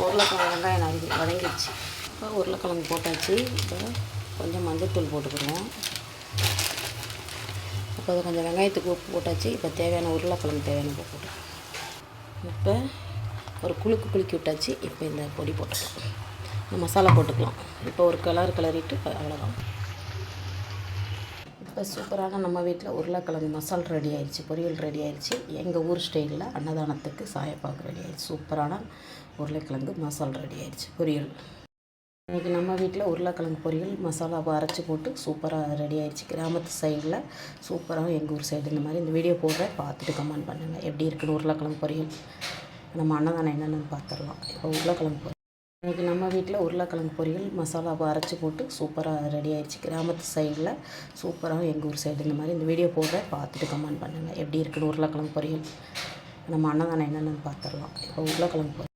உருளைக்கிழங்கு வெங்காயம் வதங்கிடுச்சு. இப்போ உருளைக்கிழங்கு போட்டாச்சு. இப்போ கொஞ்சம் மஞ்சள்தூள் போட்டுக்கிடுவோம். இப்போ அது கொஞ்சம் வெங்காயத்துக்கு உப்பு போட்டாச்சு. இப்போ தேவையான உருளைக்கிழங்கு தேவையான உப்பு போட்டு இப்போ ஒரு குலுக்கி விட்டாச்சு. இப்போ இந்த பொடி போட்டுக்கலாம், இந்த மசாலா போட்டுக்கலாம். இப்போ ஒரு கிளறிட்டு அவ்வளோதான். இப்போ சூப்பரான நம்ம வீட்டில் உருளைக்கிழங்கு மசால் ரெடி ஆயிடுச்சு, பொரியல் ரெடி ஆயிடுச்சு. எங்கள் ஊர் ஸ்டைலில் அன்னதானத்துக்கு சாயப்பாக்கு ரெடி ஆயிடுச்சு. சூப்பரான உருளைக்கிழங்கு மசால் ரெடி ஆயிடுச்சு, பொரியல். இன்றைக்கி நம்ம வீட்டில் உருளைக்கிழங்கு பொரியல் மசாலாவை அரைச்சி போட்டு சூப்பராக ரெடி ஆயிடுச்சு. கிராமத்து சைடில் சூப்பராக எங்கள் ஊர் சைடு இந்த மாதிரி இந்த வீடியோ போடுறேன், பார்த்துட்டு கமெண்ட் பண்ணுங்கள் எப்படி இருக்குன்னு. உருளைக்கிழங்கு பொரியல் நம்ம அன்னதானம் என்னென்னு பார்த்துடலாம். இப்போ உருளைக்கிழங்கு பொரியல் இன்றைக்கி நம்ம வீட்டில் உருளைக்கிழங்கு பொரியல் மசாலாவை அரைச்சி போட்டு சூப்பராக ரெடி ஆயிடுச்சு. கிராமத்து சைடில் சூப்பராக எங்கள் ஊர் சைடு இந்த மாதிரி இந்த வீடியோ போடுறேன், பார்த்துட்டு கமெண்ட் பண்ணுங்கள் எப்படி இருக்குன்னு. உருளைக்கிழங்கு பொரியல் நம்ம அன்னதானம் என்னென்னு பார்த்துடலாம். இப்போ உருளைக்கிழங்கு பொரியல்